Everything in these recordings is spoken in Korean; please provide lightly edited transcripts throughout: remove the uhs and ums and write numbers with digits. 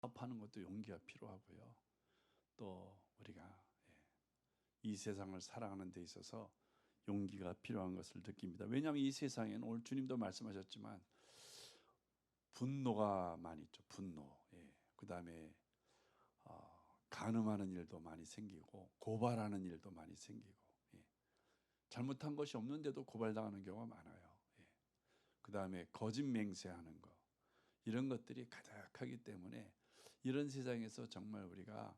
사업하는 것도 용기가 필요하고요. 또 우리가 이 세상을 살아가는 데 있어서 용기가 필요한 것을 느낍니다. 왜냐하면 이 세상에는 오늘 주님도 말씀하셨지만 분노가 많이 있죠. 분노. 그 다음에 간음하는 일도 많이 생기고 고발하는 일도 많이 생기고 잘못한 것이 없는데도 고발당하는 경우가 많아요. 그 다음에 거짓 맹세하는 거, 이런 것들이 가득하기 때문에 이런 세상에서 정말 우리가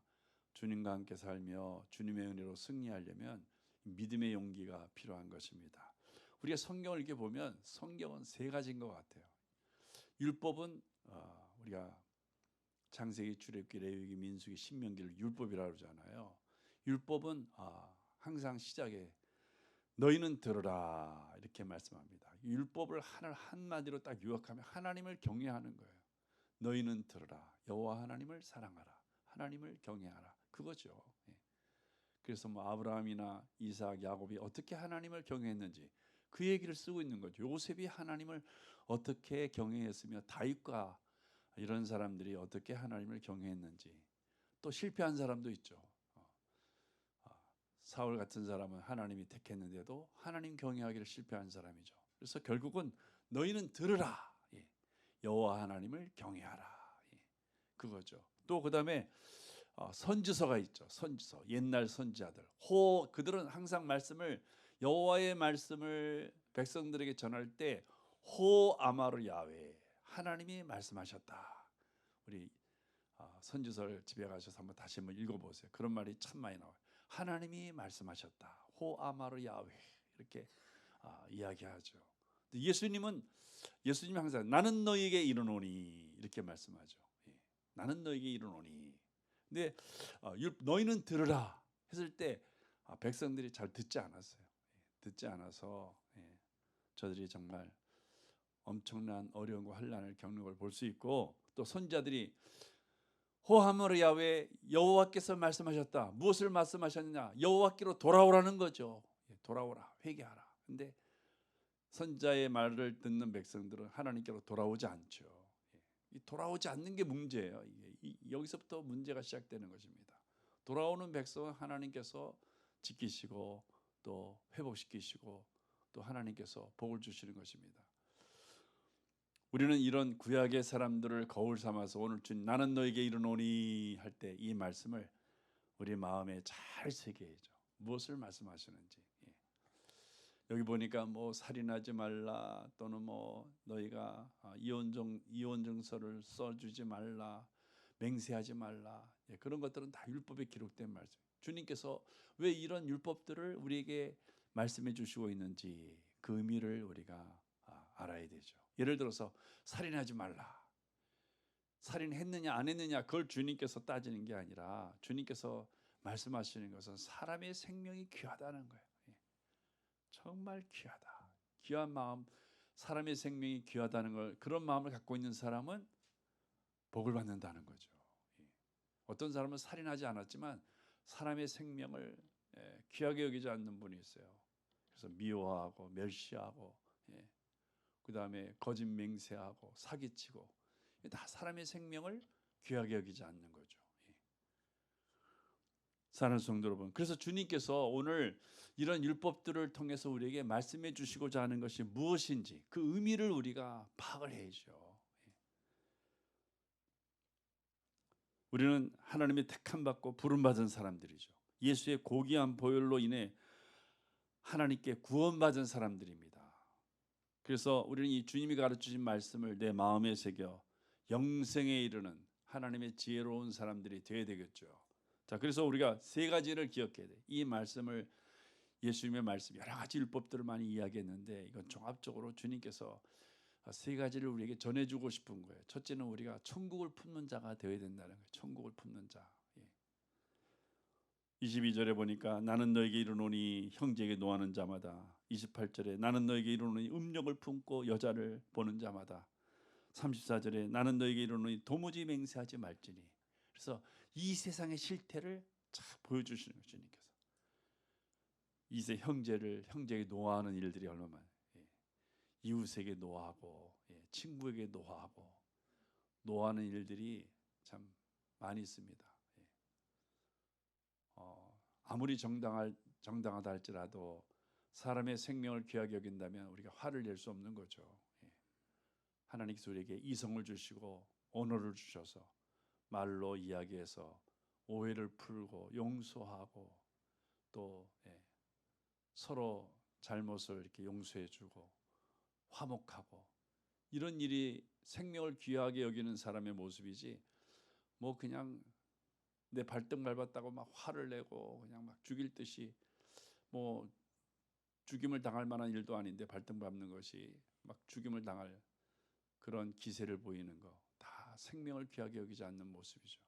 주님과 함께 살며 주님의 은혜로 승리하려면 믿음의 용기가 필요한 것입니다. 우리가 성경을 이렇게 보면 성경은 세 가지인 것 같아요. 율법은 우리가 창세기, 출애굽기, 레위기, 민수기, 신명기를 율법이라고 그러잖아요. 율법은 항상 시작에 너희는 들으라 이렇게 말씀합니다. 율법을 한마디로 딱 요약하면 하나님을 경외하는 거예요. 너희는 들으라, 여호와 하나님을 사랑하라, 하나님을 경외하라, 그거죠. 그래서 뭐 아브라함이나 이삭, 야곱이 어떻게 하나님을 경외했는지 그 얘기를 쓰고 있는 거죠. 요셉이 하나님을 어떻게 경외했으며 다윗과 이런 사람들이 어떻게 하나님을 경외했는지. 또 실패한 사람도 있죠. 사울 같은 사람은 하나님이 택했는데도 하나님 경외하기를 실패한 사람이죠. 그래서 결국은 너희는 들으라, 여호와 하나님을 경외하라, 그거죠. 또 그다음에 선지서가 있죠. 선지서, 옛날 선지자들, 그들은 항상 여호와의 말씀을 백성들에게 전할 때 아마르 야훼, 하나님이 말씀하셨다. 우리 선지서를 집에 가셔서 다시 한번 읽어보세요. 그런 말이 참 많이 나와요. 하나님이 말씀하셨다. 아마르 야훼, 이렇게 이야기하죠. 예수님이 항상 나는 너희에게 이르노니 이렇게 말씀하죠. 나는 너희에게 이르노니. 근데 너희는 들으라 했을 때 백성들이 잘 듣지 않았어요. 듣지 않아서 저들이 정말 엄청난 어려움과 환난을 겪는 걸 볼 수 있고, 또 선지자들이 아마르 야훼, 여호와께서 말씀하셨다. 무엇을 말씀하셨느냐? 여호와께로 돌아오라는 거죠. 돌아오라, 회개하라. 근데 선지자의 말을 듣는 백성들은 하나님께로 돌아오지 않죠. 돌아오지 않는 게 문제예요. 여기서부터 문제가 시작되는 것입니다. 돌아오는 백성은 하나님께서 지키시고 또 회복시키시고 또 하나님께서 복을 주시는 것입니다. 우리는 이런 구약의 사람들을 거울 삼아서 오늘 주님 나는 너에게 이르노니 할 때 이 말씀을 우리 마음에 잘 새겨야죠. 무엇을 말씀하시는지. 여기 보니까 뭐 살인하지 말라, 또는 뭐 너희가 이혼 증서를 써주지 말라, 맹세하지 말라, 그런 것들은 다 율법에 기록된 말씀. 주님께서 왜 이런 율법들을 우리에게 말씀해 주시고 있는지 그 의미를 우리가 알아야 되죠. 예를 들어서 살인하지 말라, 살인했느냐 안 했느냐 그걸 주님께서 따지는 게 아니라 주님께서 말씀하시는 것은 사람의 생명이 귀하다는 거예요. 정말 귀하다, 귀한 마음, 사람의 생명이 귀하다는 걸, 그런 마음을 갖고 있는 사람은 복을 받는다는 거죠. 어떤 사람은 살인하지 않았지만 사람의 생명을 귀하게 여기지 않는 분이 있어요. 그래서 미워하고 멸시하고 그 다음에 거짓 맹세하고 사기치고, 다 사람의 생명을 귀하게 여기지 않는 거죠. 사랑하는 성도 여러분, 그래서 주님께서 오늘 이런 율법들을 통해서 우리에게 말씀해 주시고자 하는 것이 무엇인지 그 의미를 우리가 파악을 해야죠. 우리는 하나님의 택함받고 부름받은 사람들이죠. 예수의 고귀한 보혈로 인해 하나님께 구원받은 사람들입니다. 그래서 우리는 이 주님이 가르치신 말씀을 내 마음에 새겨 영생에 이르는 하나님의 지혜로운 사람들이 되어야 되겠죠. 자, 그래서 우리가 세 가지를 기억해야 돼. 이 말씀을, 예수님의 말씀, 여러 가지 율법들을 많이 이야기했는데 이건 종합적으로 주님께서 세 가지를 우리에게 전해주고 싶은 거예요. 첫째는 우리가 천국을 품는 자가 되어야 된다는 거예요. 천국을 품는 자. 22절에 보니까 나는 너에게 이르노니 형제에게 노하는 자마다, 28절에 나는 너에게 이르노니 음욕을 품고 여자를 보는 자마다, 34절에 나는 너에게 이르노니 도무지 맹세하지 말지니. 그래서 이 세상의 실태를 쫙 보여주시는 거예요. 주님께서 이세 형제에게 노하는 일들이 얼마나, 이웃에게 노하고 친구에게 노하고 노하는 일들이 참 많이 있습니다. 예. 아무리 정당하다 할지라도 사람의 생명을 귀하게 여긴다면 우리가 화를 낼 수 없는 거죠. 예. 하나님께서 우리에게 이성을 주시고 언어를 주셔서 말로 이야기해서 오해를 풀고 용서하고 또 서로 잘못을 이렇게 용서해주고 화목하고 이런 일이 생명을 귀하게 여기는 사람의 모습이지 뭐 그냥 내 발등 밟았다고 막 화를 내고 그냥 막 죽일 듯이 뭐 죽임을 당할 만한 일도 아닌데 발등 밟는 것이 막 죽임을 당할 그런 기세를 보이는 거 다 생명을 귀하게 여기지 않는 모습이죠.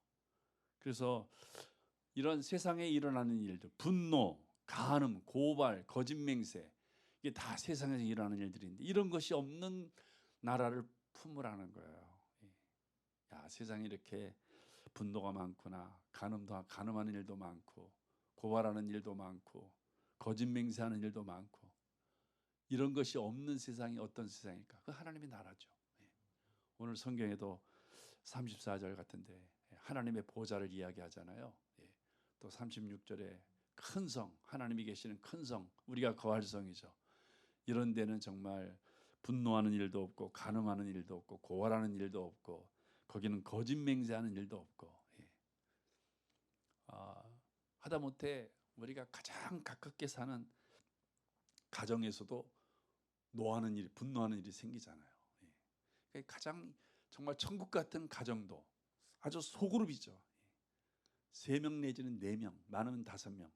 그래서 이런 세상에 일어나는 일들, 분노, 간음, 고발, 거짓맹세 이게 다 세상에서 일어나는 일들인데 이런 것이 없는 나라를 품으라는 거예요. 야, 세상에 이렇게 분노가 많구나. 간음하는 일도 많고 고발하는 일도 많고 거짓맹세하는 일도 많고 이런 것이 없는 세상이 어떤 세상일까? 그 하나님의 나라죠. 오늘 성경에도 34절 같은데 하나님의 보좌를 이야기하잖아요. 또 36절에 큰 성, 하나님이 계시는 큰 성, 우리가 거할 성이죠. 이런 데는 정말 분노하는 일도 없고 간음하는 일도 없고 고발하는 일도 없고 거기는 거짓맹세하는 일도 없고 하다못해 우리가 가장 가깝게 사는 가정에서도 노하는 일, 분노하는 일이 생기잖아요. 가장 정말 천국 같은 가정도 아주 소그룹이죠. 3명 내지는 4명, 많으면 5명.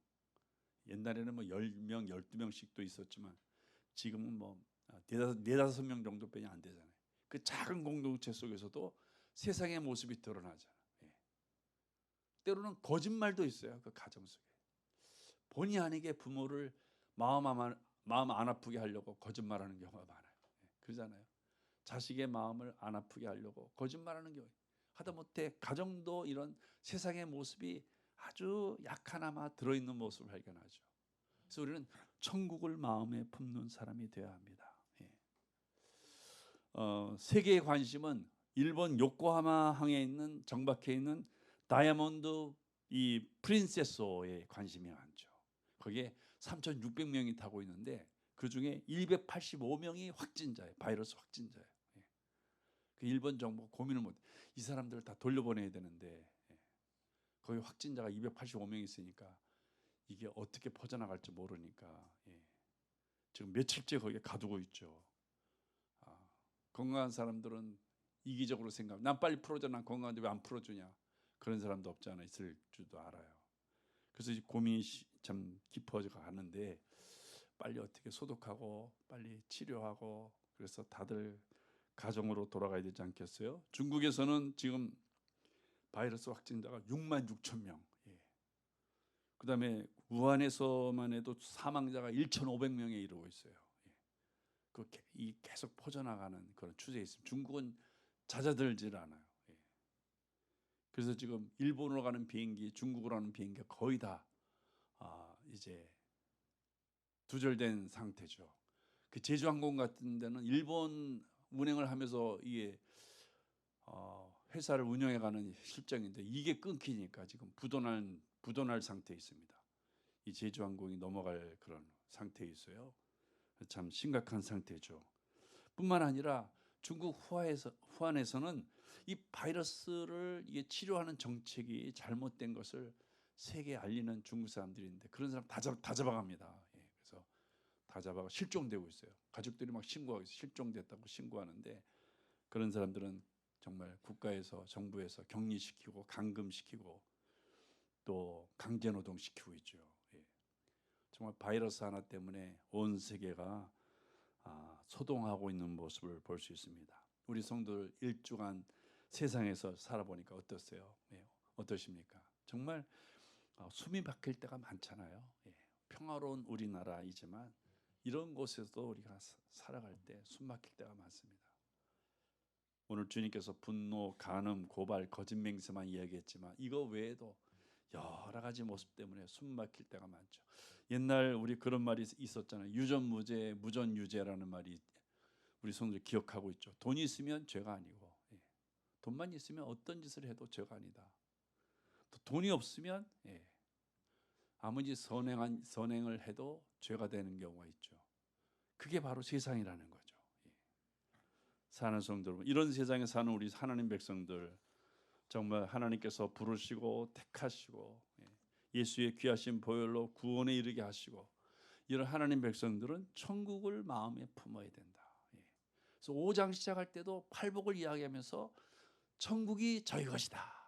옛날에는 뭐 10명, 12명씩도 있었지만 지금은 뭐 4~5명 정도뿐이 안 되잖아요. 그 작은 공동체 속에서도 세상의 모습이 드러나잖아요. 때로는 거짓말도 있어요. 그 가정 속에. 본의 아니게 부모를 마음 안 아프게 하려고 거짓말하는 경우가 많아요. 그러잖아요. 자식의 마음을 안 아프게 하려고 거짓말하는 경우. 하다못해 가정도 이런 세상의 모습이 아주 약하나마 들어있는 모습을 발견하죠. 그래서 우리는 천국을 마음에 품는 사람이 되어야 합니다. 세계의 관심은 일본 요코하마 항에 있는 정박해 있는 다이아몬드 이 프린세소에 관심이 많죠. 거기에 3,600명이 타고 있는데 그 중에 285명이 확진자예요. 바이러스 확진자예요. 그 일본 정부가 고민을 못. 이 사람들을 다 돌려보내야 되는데 거기 확진자가 285명 있으니까 이게 어떻게 퍼져나갈지 모르니까 지금 며칠째 거기에 가두고 있죠. 건강한 사람들은 이기적으로 생각. 난 빨리 풀어줘. 난 건강한데 왜 안 풀어주냐. 그런 사람도 없지 않아 있을 줄도 알아요. 그래서 고민이 참 깊어져 가는데 빨리 어떻게 소독하고 빨리 치료하고 그래서 다들 가정으로 돌아가야 되지 않겠어요? 중국에서는 지금 바이러스 확진자가 66,000명. 그다음에 우한에서만 해도 사망자가 1,500명에 이르고 있어요. 이 계속 퍼져나가는 그런 추세에 있습니다. 중국은 잦아들질 않아요. 그래서 지금 일본으로 가는 비행기, 중국으로 가는 비행기가 거의 다 이제 두절된 상태죠. 그 제주항공 같은 데는 일본 운행을 하면서 이게 회사를 운영해가는 실정인데 이게 끊기니까 지금 부도날 상태에 있습니다. 이 제주항공이 넘어갈 그런 상태에 있어요. 참 심각한 상태죠. 뿐만 아니라 중국 후한에서는 이 바이러스를 이게 치료하는 정책이 잘못된 것을 세계에 알리는 중국 사람들인데 그런 사람 다 잡아갑니다. 그래서 다 잡아가 실종되고 있어요. 가족들이 막 신고하고 있어요. 실종됐다고 신고하는데 그런 사람들은 정말 국가에서 정부에서 격리시키고 감금시키고 또 강제노동시키고 있죠. 정말 바이러스 하나 때문에 온 세계가 소동하고 있는 모습을 볼 수 있습니다. 우리 성도들 일주간 세상에서 살아보니까 어떠세요? 어떠십니까? 정말 숨이 막힐 때가 많잖아요. 평화로운 우리나라이지만 이런 곳에서도 우리가 살아갈 때 숨 막힐 때가 많습니다. 오늘 주님께서 분노, 간음, 고발, 거짓맹세만 이야기했지만 이거 외에도 여러 가지 모습 때문에 숨 막힐 때가 많죠. 옛날 우리 그런 말이 있었잖아요. 유전무죄, 무전유죄라는 말이 우리 성도들 기억하고 있죠. 돈이 있으면 죄가 아니고 돈만 있으면 어떤 짓을 해도 죄가 아니다. 또 돈이 없으면 아무리 선행을 해도 죄가 되는 경우가 있죠. 그게 바로 세상이라는 거죠. 사는 성도 여러분, 이런 세상에 사는 우리 하나님 백성들, 정말 하나님께서 부르시고 택하시고 예수의 귀하신 보혈로 구원에 이르게 하시고, 이런 하나님 백성들은 천국을 마음에 품어야 된다. 그래서 5장 시작할 때도 팔복을 이야기하면서 천국이 저희 것이다.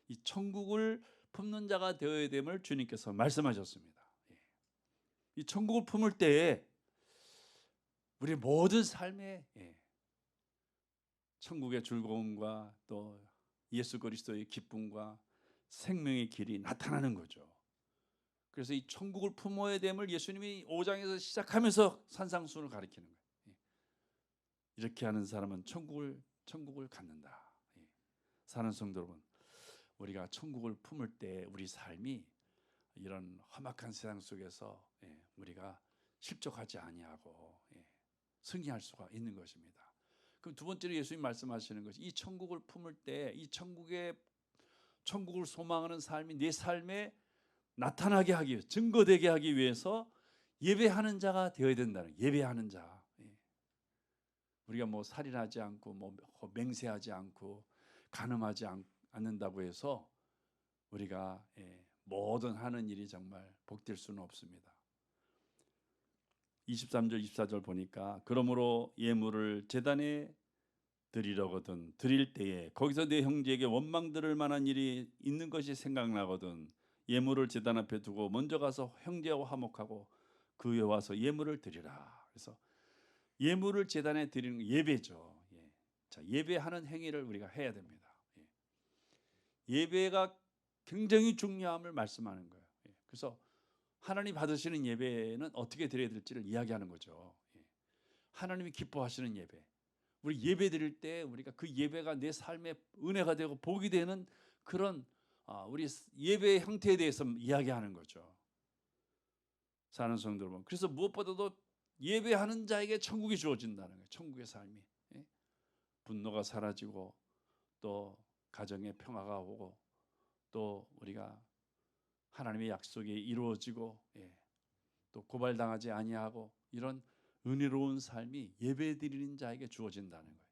이 천국을 품는 자가 되어야 됨을 주님께서 말씀하셨습니다. 이 천국을 품을 때에 우리 모든 삶에 천국의 즐거움과 또 예수 그리스도의 기쁨과 생명의 길이 나타나는 거죠. 그래서 이 천국을 품어야 됨을 예수님이 5장에서 시작하면서 산상수훈을 가르치는 거예요. 이렇게 하는 사람은 천국을 갖는다. 사는 성도 여러분, 우리가 천국을 품을 때 우리 삶이 이런 험악한 세상 속에서 우리가 실족하지 아니하고 승리할 수가 있는 것입니다. 그럼 두 번째로 예수님 말씀하시는 것이, 이 천국을 품을 때 이 천국을 소망하는 삶이 내 삶에 나타나게 하기 위해, 증거되게 하기 위해서 예배하는 자가 되어야 된다는, 예배하는 자. 우리가 뭐 살인하지 않고 뭐 맹세하지 않고 간음하지 않는다고 해서 우리가 모든 하는 일이 정말 복될 수는 없습니다. 23절 24절 보니까, 그러므로 예물을 제단에 드리려거든 드릴 때에 거기서 내 형제에게 원망 들을 만한 일이 있는 것이 생각나거든 예물을 제단 앞에 두고 먼저 가서 형제와 화목하고 그 후에 와서 예물을 드리라. 그래서 예물을 제단에 드리는 예배죠. 자, 예배하는 행위를 우리가 해야 됩니다. 예배가 굉장히 중요함을 말씀하는 거예요. 그래서 하나님 받으시는 예배는 어떻게 드려야 될지를 이야기하는 거죠. 하나님이 기뻐하시는 예배, 우리 예배 드릴 때 우리가 그 예배가 내 삶에 은혜가 되고 복이 되는 그런 우리 예배의 형태에 대해서 이야기하는 거죠. 사는 성도 여러분, 그래서 무엇보다도 예배하는 자에게 천국이 주어진다는 거예요. 천국의 삶이, 분노가 사라지고 또 가정에 평화가 오고 또 우리가 하나님의 약속이 이루어지고 또 고발당하지 아니하고 이런 은혜로운 삶이 예배드리는 자에게 주어진다는 거예요.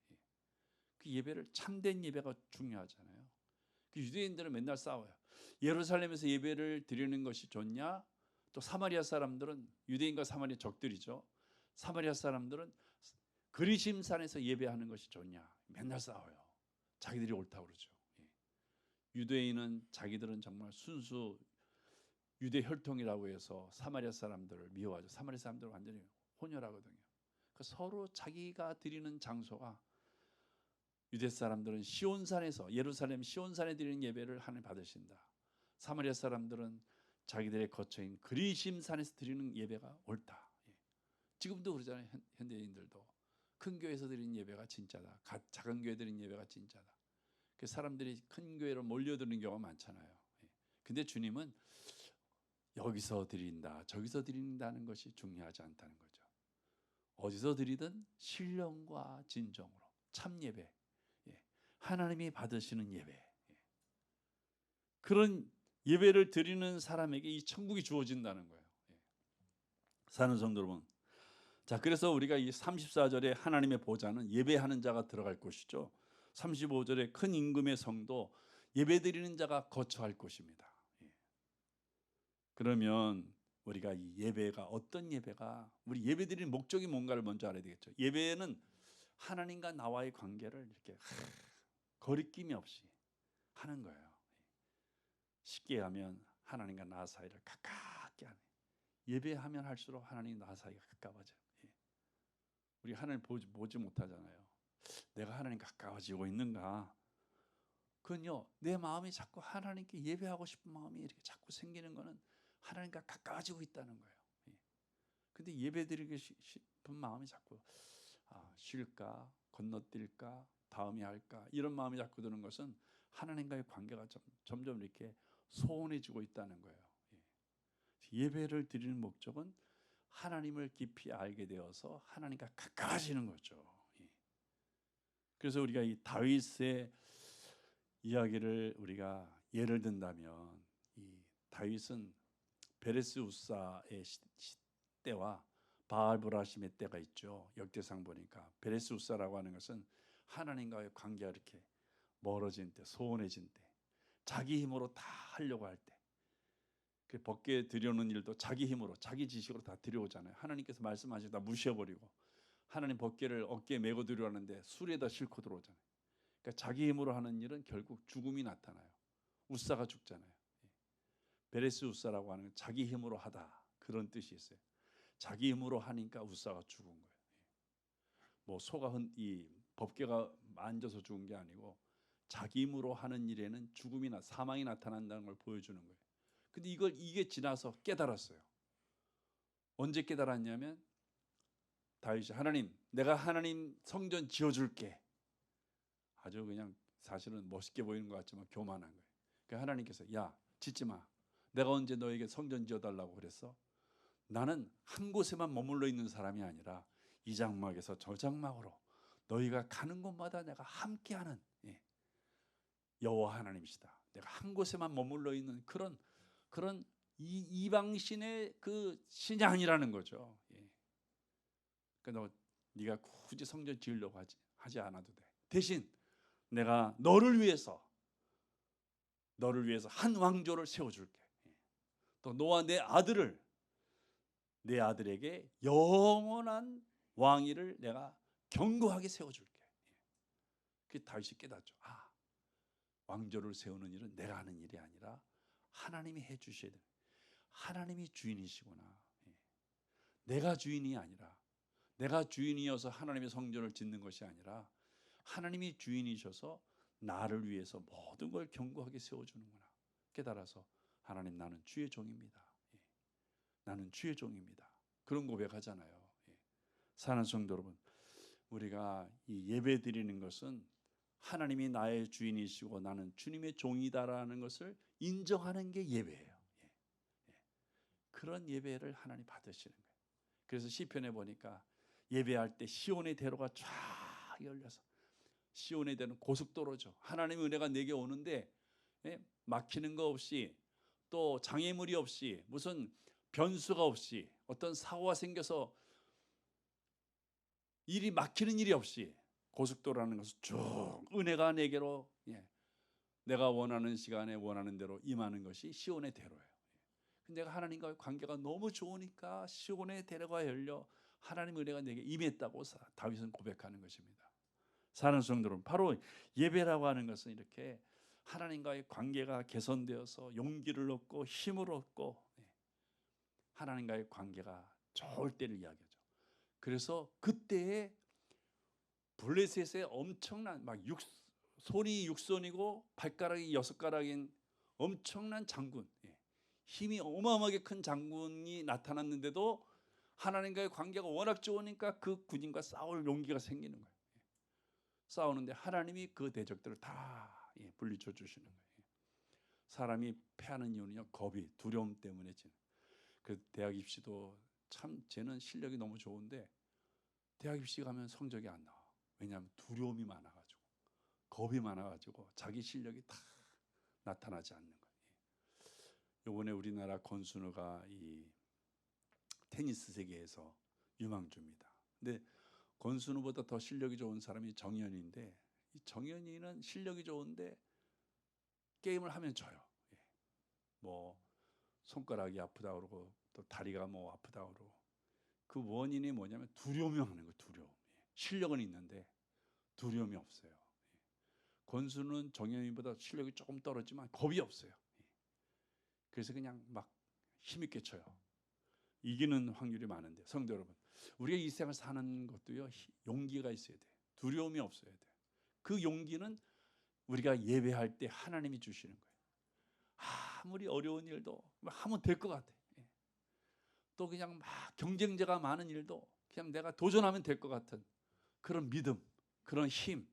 그 예배를, 참된 예배가 중요하잖아요. 그 유대인들은 맨날 싸워요. 예루살렘에서 예배를 드리는 것이 좋냐? 또 사마리아 사람들은, 유대인과 사마리아 적들이죠. 사마리아 사람들은 그리심산에서 예배하는 것이 좋냐? 맨날 싸워요. 자기들이 옳다고 그러죠. 유대인은 자기들은 정말 순수 유대 혈통이라고 해서 사마리아 사람들을 미워하죠. 사마리아 사람들은 완전히 혼혈하거든요. 서로 자기가 드리는 장소가, 유대 사람들은 시온산에서, 예루살렘 시온산에 드리는 예배를 하나님 받으신다. 사마리아 사람들은 자기들의 거처인 그리심산에서 드리는 예배가 옳다. 지금도 그러잖아요. 현대인들도 큰 교회에서 드리는 예배가 진짜다. 작은 교회 드리는 예배가 진짜다. 그 사람들이 큰 교회로 몰려드는 경우가 많잖아요. 근데 주님은 여기서 드린다, 저기서 드린다는 것이 중요하지 않다는 거죠. 어디서 드리든 신령과 진정으로 참 예배, 하나님이 받으시는 예배, 그런 예배를 드리는 사람에게 이 천국이 주어진다는 거예요. 사는 성도 여러분, 자, 그래서 우리가 이 34절에 하나님의 보좌는 예배하는 자가 들어갈 곳이죠. 35절에 큰 임금의 성도, 예배 드리는 자가 거처할 곳입니다. 그러면 우리가 이 예배가 어떤 예배가, 우리 예배 드리는 목적이 뭔가를 먼저 알아야 되겠죠. 예배는 하나님과 나와의 관계를 이렇게 거리낌이 없이 하는 거예요. 쉽게 하면 하나님과 나 사이를 가깝게 하는, 예배하면 할수록 하나님 나 사이가 가까워져요. 우리 하나님 보지 못하잖아요. 내가 하나님 가까워지고 있는가? 그건요, 내 마음이 자꾸 하나님께 예배하고 싶은 마음이 이렇게 자꾸 생기는 거는 하나님과 가까워지고 있다는 거예요. 근데 예배드리고 싶은 마음이 자꾸 쉴까, 건너뛸까, 다음에 할까, 이런 마음이 자꾸 드는 것은 하나님과의 관계가 점점 이렇게 소원해지고 있다는 거예요. 예배를 드리는 목적은 하나님을 깊이 알게 되어서 하나님과 가까워지는 거죠. 그래서 우리가 이 다윗의 이야기를 우리가 예를 든다면, 이 다윗은 베레스 우사의 때와 바알브라심의 때가 있죠. 역대상 보니까 베레스 우사라고 하는 것은 하나님과의 관계가 이렇게 멀어진 때, 소원해진 때, 자기 힘으로 다 하려고 할 때, 그 법궤 들여오는 일도 자기 힘으로, 자기 지식으로 다 들여오잖아요. 하나님께서 말씀하시고 다 무시해버리고 하나님 법궤를 어깨에 메고 들여오는데 수레에다 싣고 들어오잖아요. 그러니까 자기 힘으로 하는 일은 결국 죽음이 나타나요. 우사가 죽잖아요. 베레스 우사라고 하는 건 자기 힘으로 하다, 그런 뜻이 있어요. 자기 힘으로 하니까 우사가 죽은 거예요. 뭐 소가 이 법궤가 만져서 죽은 게 아니고 자기 힘으로 하는 일에는 죽음이나 사망이 나타난다는 걸 보여주는 거예요. 근데 이게 지나서 깨달았어요. 언제 깨달았냐면, 다윗이 하나님, 내가 하나님 성전 지어줄게. 아주 그냥 사실은 멋있게 보이는 것 같지만 교만한 거예요. 그러니까 하나님께서 야, 짓지 마. 내가 언제 너에게 성전 지어달라고 그랬어? 나는 한 곳에만 머물러 있는 사람이 아니라 이 장막에서 저 장막으로 너희가 가는 곳마다 내가 함께하는 여호와 하나님이시다. 내가 한 곳에만 머물러 있는 그런 이방신의 그 신이 아니라는 거죠. 그러니까 네가 굳이 성전 지으려고 하지 않아도 돼. 대신 내가 너를 위해서 한 왕조를 세워줄게. 또 너와 내 아들에게 영원한 왕위를 내가 견고하게 세워줄게. 그 다윗이 깨닫죠. 왕조를 세우는 일은 내가 하는 일이 아니라 하나님이 해주셔야 돼. 하나님이 주인이시구나. 내가 주인이 아니라, 내가 주인이어서 하나님의 성전을 짓는 것이 아니라 하나님이 주인이셔서 나를 위해서 모든 걸 견고하게 세워주는구나 깨달아서, 하나님, 나는 주의 종입니다. 나는 주의 종입니다. 그런 고백하잖아요. 사랑하는 성도 여러분, 우리가 이 예배 드리는 것은 하나님이 나의 주인이시고 나는 주님의 종이다라는 것을 인정하는 게 예배예요. 그런 예배를 하나님 받으시는 거예요. 그래서 시편에 보니까 예배할 때 시온의 대로가 쫙 열려서, 시온의 대로는 고속도로죠. 하나님의 은혜가 내게 오는데 막히는 거 없이, 또 장애물이 없이, 무슨 변수가 없이, 어떤 사고가 생겨서 일이 막히는 일이 없이 고속도로라는 것은 쭉 은혜가 내게로 내가 원하는 시간에 원하는 대로 임하는 것이 시온의 대로예요. 내가 하나님과의 관계가 너무 좋으니까 시온의 대로가 열려 하나님의 은혜가 내게 임했다고 다윗은 고백하는 것입니다. 사랑하는 성도 여러분, 바로 예배라고 하는 것은 이렇게 하나님과의 관계가 개선되어서 용기를 얻고 힘을 얻고 하나님과의 관계가 좋을 때를 이야기하죠. 그래서 그때에 블레셋의 엄청난 손이 6손이고 발가락이 6가락인 엄청난 장군, 힘이 어마어마하게 큰 장군이 나타났는데도 하나님과의 관계가 워낙 좋으니까 그 군인과 싸울 용기가 생기는 거예요. 싸우는데 하나님이 그 대적들을 다 물리쳐 주시는 거예요. 사람이 패하는 이유는요, 겁이, 두려움 때문에. 그 대학 입시도 참 쟤는 실력이 너무 좋은데 대학 입시 가면 성적이 안 나와. 왜냐하면 두려움이 많아가지고, 겁이 많아가지고 자기 실력이 다 나타나지 않는 거예요. 이번에 우리나라 권순우가 이 테니스 세계에서 유망주입니다. 근데 권순우보다 더 실력이 좋은 사람이 정현이인데, 이 정현이는 실력이 좋은데 게임을 하면 져요. 뭐 손가락이 아프다 그러고 또 다리가 뭐 아프다 그러고, 그 원인이 뭐냐면 두려움이 없는 거예요. 두려움. 실력은 있는데 두려움이 없어요. 권수는 정현이보다 실력이 조금 떨어지만 겁이 없어요. 그래서 그냥 막 힘있게 쳐요. 이기는 확률이 많은데, 성도 여러분, 우리가 이 생을 사는 것도요, 용기가 있어야 돼요. 두려움이 없어야 돼요. 그 용기는 우리가 예배할 때 하나님이 주시는 거예요. 아무리 어려운 일도 하면 될 것 같아. 또 그냥 막 경쟁자가 많은 일도 그냥 내가 도전하면 될 것 같은 그런 믿음, 그런 힘,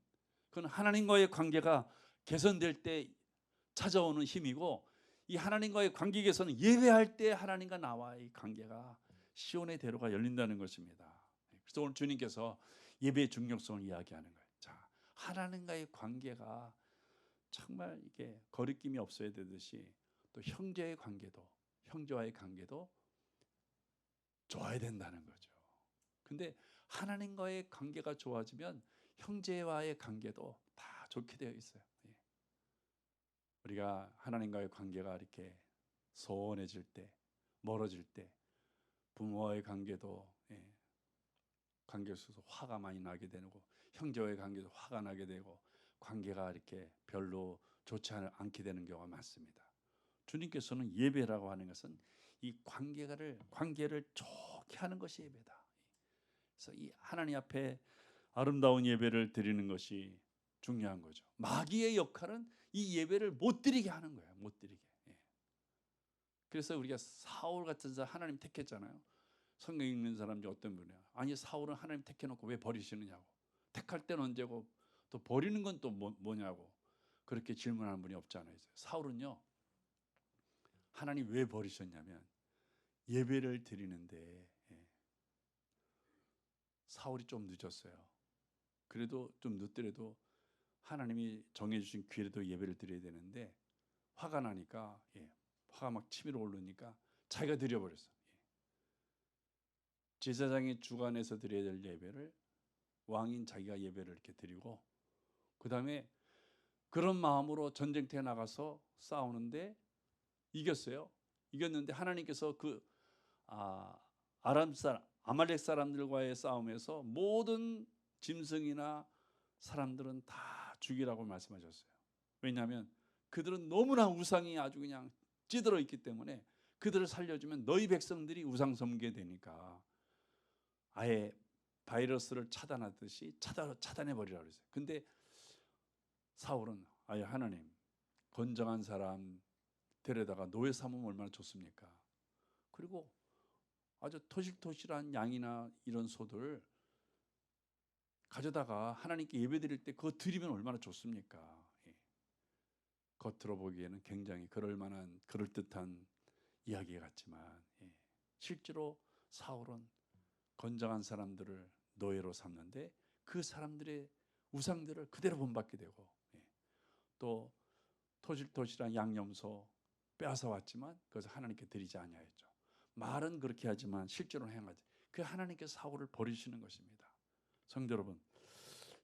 그건 하나님과의 관계가 개선될 때 찾아오는 힘이고, 이 하나님과의 관계 개선은 예배할 때 하나님과 나와의 관계가 시온의 대로가 열린다는 것입니다. 그래서 오늘 주님께서 예배의 중요성을 이야기하는 거예요. 자, 하나님과의 관계가 정말 이게 거리낌이 없어야 되듯이 또 형제의 관계도, 형제와의 관계도 좋아야 된다는 거죠. 근데 하나님과의 관계가 좋아지면 형제와의 관계도 다 좋게 되어 있어요. 예. 우리가 하나님과의 관계가 이렇게 소원해질 때, 멀어질 때, 부모와의 관계도 관계 속에서 화가 많이 나게 되고, 형제와의 관계도 화가 나게 되고, 관계가 이렇게 별로 좋지 않게 되는 경우가 많습니다. 주님께서는 예배라고 하는 것은 이 관계를 좋게 하는 것이 예배다. 그래서 이 하나님 앞에 아름다운 예배를 드리는 것이 중요한 거죠. 마귀의 역할은 이 예배를 못 드리게 하는 거예요. 못 드리게. 그래서 우리가 사울 같은 사람 하나님 택했잖아요. 성경 읽는 사람 중 어떤 분이야? 아니 사울은 하나님 택해놓고 왜 버리시느냐고. 택할 때는 언제고 또 버리는 건 또 뭐냐고 그렇게 질문하는 분이 없지 않아요. 사울은요, 하나님 왜 버리셨냐면 예배를 드리는데 사울이 좀 늦었어요. 그래도 좀 늦더라도 하나님이 정해주신 기회에도 예배를 드려야 되는데 화가 나니까 화가 막 치밀어 오르니까 자기가 드려버렸어. 제사장이 주관해서 드려야 될 예배를 왕인 자기가 예배를 이렇게 드리고, 그 다음에 그런 마음으로 전쟁터에 나가서 싸우는데 이겼어요. 이겼는데 하나님께서 아말렉 사람들과의 싸움에서 모든 짐승이나 사람들은 다 죽이라고 말씀하셨어요. 왜냐하면 그들은 너무나 우상이 아주 그냥 찌들어 있기 때문에 그들을 살려주면 너희 백성들이 우상 섬기게 되니까 아예 바이러스를 차단하듯이 차단해 버리라고 그랬어요. 근데 사울은 아예 하나님, 건장한 사람 데려다가 노예 삼으면 얼마나 좋습니까? 그리고 아주 토실토실한 양이나 이런 소들 가져다가 하나님께 예배드릴 때 그거 드리면 얼마나 좋습니까? 겉으로 보기에는 굉장히 그럴듯한 이야기 같지만 실제로 사울은 건장한 사람들을 노예로 삼는데 그 사람들의 우상들을 그대로 본받게 되고, 또 토실토실한 양념소 빼앗아 왔지만 그것을 하나님께 드리지 아니하였죠. 말은 그렇게 하지만 실제로는 행하지. 그 하나님께서 사울을 버리시는 것입니다. 성도 여러분,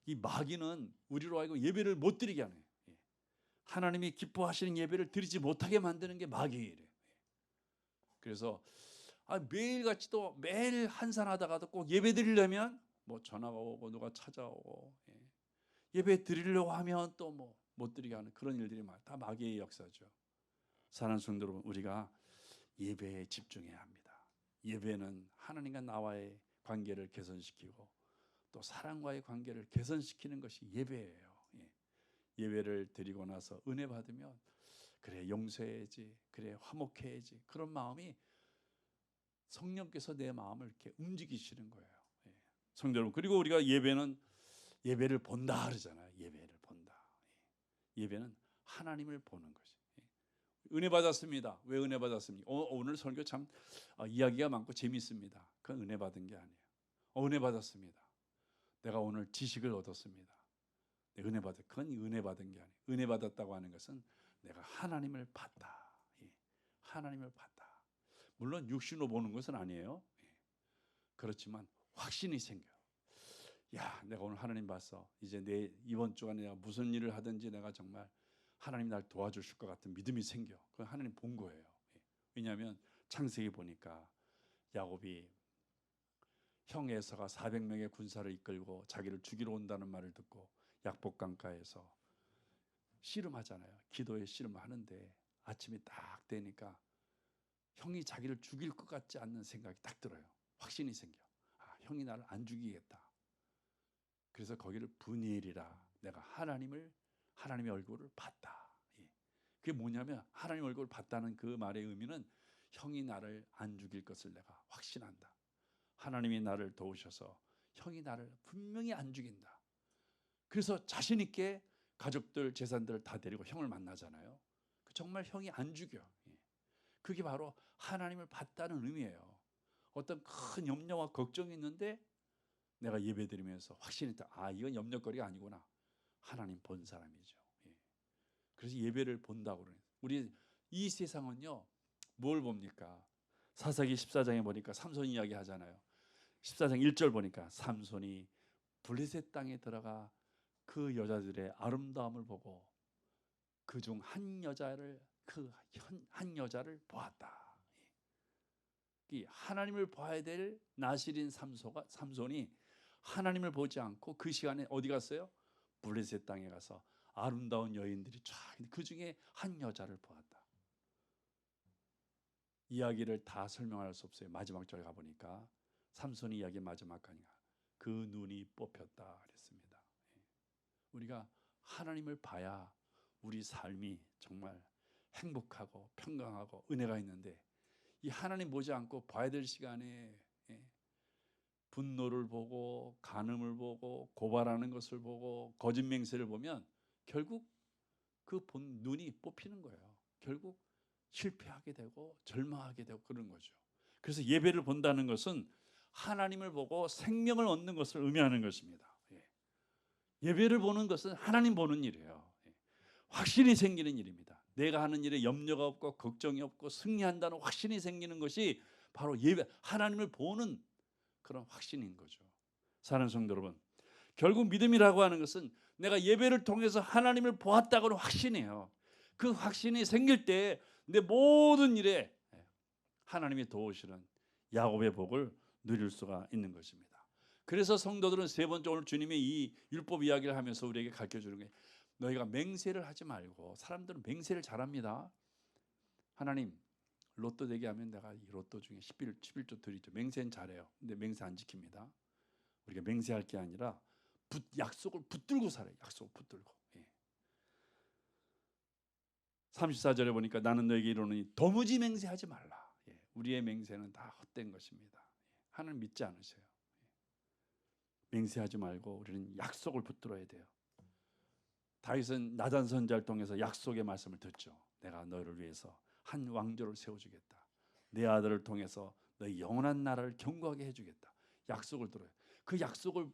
이 마귀는 우리로 하여금 예배를 못 드리게 하는, 하나님이 기뻐하시는 예배를 드리지 못하게 만드는 게 마귀의 일이에요. 그래서 매일같이 또 매일 한산하다가도 꼭 예배 드리려면 뭐 전화가 오고 누가 찾아오고, 예배 드리려고 하면 또 뭐 못 드리게 하는 그런 일들이 다 마귀의 역사죠. 사랑하는 성도 여러분, 우리가 예배에 집중해야 합니다. 예배는 하나님과 나와의 관계를 개선시키고 또 사랑과의 관계를 개선시키는 것이 예배예요. 예배를 드리고 나서 은혜 받으면 그래 용서해야지, 그래 화목해야지, 그런 마음이 성령께서 내 마음을 이렇게 움직이시는 거예요. 성도 여러분, 그리고 우리가 예배를 본다 그러잖아요. 예배를 본다. 예배는 하나님을 보는 것이. 은혜 받았습니다. 왜 은혜 받았습니까? 오늘 설교 참 이야기가 많고 재밌습니다. 그건 은혜 받은 게 아니에요. 은혜 받았습니다. 내가 오늘 지식을 얻었습니다. 은혜 받은, 그건 은혜 받은 게 아니에요. 은혜 받았다고 하는 것은 내가 하나님을 봤다. 하나님을 봤다. 물론 육신으로 보는 것은 아니에요. 그렇지만 확신이 생겨요. 야, 내가 오늘 하나님 봤어. 이제 이번 주간에 내가 무슨 일을 하든지 내가 정말 하나님 날 도와주실 것 같은 믿음이 생겨. 그건 하나님 본 거예요. 왜냐하면 창세기 보니까 야곱이 형 에서가 400명의 군사를 이끌고 자기를 죽이러 온다는 말을 듣고 약복강가에서 씨름하잖아요. 기도에 씨름을 하는데 아침이 딱 되니까 형이 자기를 죽일 것 같지 않는 생각이 딱 들어요. 확신이 생겨. 형이 나를 안 죽이겠다. 그래서 거기를 분이엘이라, 내가 하나님의 얼굴을 봤다. 그게 뭐냐면 하나님의 얼굴을 봤다는 그 말의 의미는 형이 나를 안 죽일 것을 내가 확신한다. 하나님이 나를 도우셔서 형이 나를 분명히 안 죽인다. 그래서 자신 있게 가족들, 재산들을 다 데리고 형을 만나잖아요. 정말 형이 안 죽여. 그게 바로 하나님을 봤다는 의미예요. 어떤 큰 염려와 걱정이 있는데 내가 예배드리면서 확신했다. 이건 염려거리가 아니구나. 하나님 본 사람이죠. 예. 그래서 예배를 본다고 그래요. 우리 이 세상은요, 뭘 봅니까? 사사기 14장에 보니까 삼손 이야기 하잖아요. 14장 1절 보니까 삼손이 블레셋 땅에 들어가 그 여자들의 아름다움을 보고 그중 한 여자를 한 여자를 보았다. 이 하나님을 봐야 될 나실인 삼손이 하나님을 보지 않고 그 시간에 어디 갔어요? 블레셋 땅에 가서 아름다운 여인들이 쫙 그 중에 한 여자를 보았다. 이야기를 다 설명할 수 없어요. 마지막 절에 가보니까 삼손이 이야기 마지막 가니까 그 눈이 뽑혔다 그랬습니다. 우리가 하나님을 봐야 우리 삶이 정말 행복하고 평강하고 은혜가 있는데, 이 하나님 보지 않고 봐야 될 시간에 분노를 보고 간음을 보고 고발하는 것을 보고 거짓 맹세를 보면 결국 그 본 눈이 뽑히는 거예요. 결국 실패하게 되고 절망하게 되고 그런 거죠. 그래서 예배를 본다는 것은 하나님을 보고 생명을 얻는 것을 의미하는 것입니다. 예배를 보는 것은 하나님 보는 일이에요. 확신이 생기는 일입니다. 내가 하는 일에 염려가 없고 걱정이 없고 승리한다는 확신이 생기는 것이 바로 예배, 하나님을 보는 그런 확신인 거죠. 사랑하는 성도 여러분, 결국 믿음이라고 하는 것은 내가 예배를 통해서 하나님을 보았다고는 확신이에요. 그 확신이 생길 때 내 모든 일에 하나님이 도우시는 야곱의 복을 누릴 수가 있는 것입니다. 그래서 성도들은 세 번째, 오늘 주님이 이 율법 이야기를 하면서 우리에게 가르쳐주는 게, 너희가 맹세를 하지 말고, 사람들은 맹세를 잘합니다. 하나님 로또 되게 하면 내가 이 로또 중에 11조 드리죠. 맹세는 잘해요. 근데 맹세 안 지킵니다. 우리가 맹세할 게 아니라 약속을 붙들고 살아요. 약속을 붙들고. 34절에 보니까 나는 너에게 이르노니 도무지 맹세하지 말라. 우리의 맹세는 다 헛된 것입니다. 하나님 믿지 않으세요. 맹세하지 말고 우리는 약속을 붙들어야 돼요. 다윗은 나단 선지자를 통해서 약속의 말씀을 듣죠. 내가 너를 위해서 한 왕조를 세워주겠다. 내 아들을 통해서 너희 영원한 나라를 견고하게 해주겠다. 약속을 들어요. 그 약속을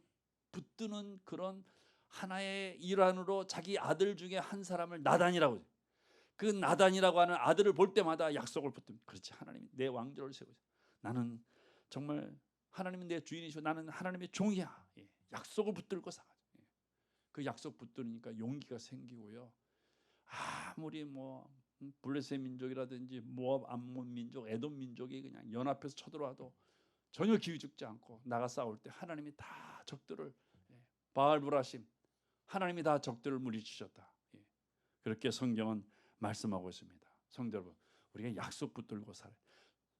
붙드는 그런 하나의 일환으로 자기 아들 중에 한 사람을 나단이라고 해요. 그 나단이라고 하는 아들을 볼 때마다 약속을 붙듭니다. 그렇지, 하나님이 내 왕조를 세우자. 나는 정말 하나님은 내 주인이시고 나는 하나님의 종이야. 약속을 붙들고 살아요. 그 약속 붙들으니까 용기가 생기고요. 아무리 블레셋 민족이라든지 모압, 암몬 민족, 에돔 민족이 그냥 연합해서 쳐들어와도 전혀 기죽지 않고 나가 싸울 때 하나님이 다 적들을, 바알브라심, 하나님이 다 적들을 물리치셨다. 그렇게 성경은 말씀하고 있습니다. 성도 여러분, 우리가 약속 붙들고 살아요.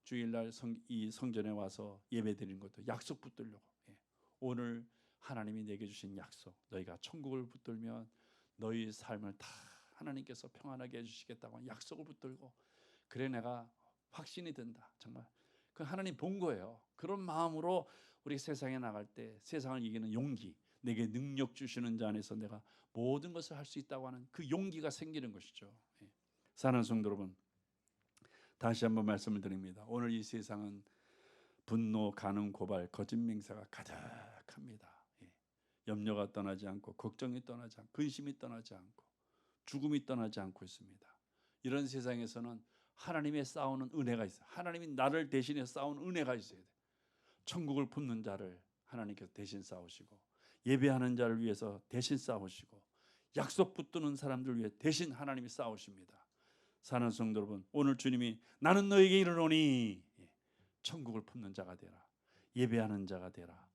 주일날 이 성전에 와서 예배드리는 것도 약속 붙들려고. 오늘 하나님이 내게 주신 약속, 너희가 천국을 붙들면 너희 삶을 다 하나님께서 평안하게 해주시겠다고 약속을 붙들고, 그래 내가 확신이 든다. 정말 그 하나님 본 거예요. 그런 마음으로 우리 세상에 나갈 때 세상을 이기는 용기, 내게 능력 주시는 자 안에서 내가 모든 것을 할 수 있다고 하는 그 용기가 생기는 것이죠. 사랑하는 성도 여러분, 다시 한번 말씀을 드립니다. 오늘 이 세상은 분노, 간음, 고발, 거짓 맹세가 가득합니다. 염려가 떠나지 않고 걱정이 떠나지 않고 근심이 떠나지 않고 죽음이 떠나지 않고 있습니다. 이런 세상에서는 하나님의 싸우는 은혜가 있어요. 하나님이 나를 대신해 싸우는 은혜가 있어야 돼요. 천국을 품는 자를 하나님께서 대신 싸우시고, 예배하는 자를 위해서 대신 싸우시고, 약속 붙드는 사람들 위해 대신 하나님이 싸우십니다. 사는 성도 여러분, 오늘 주님이 나는 너에게 이르노니 천국을 품는 자가 되라, 예배하는 자가 되라,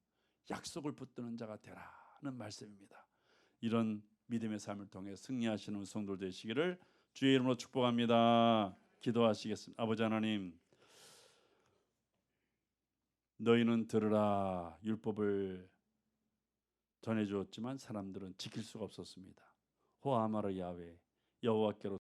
약속을 붙드는 자가 되라는 말씀입니다. 이런 믿음의 삶을 통해 승리하시는 성도들 되시기를 주의 이름으로 축복합니다. 기도하시겠습니다. 아버지 하나님, 너희는 들으라 율법을 전해주었지만 사람들은 지킬 수가 없었습니다. 호아마르 야훼, 여호와께로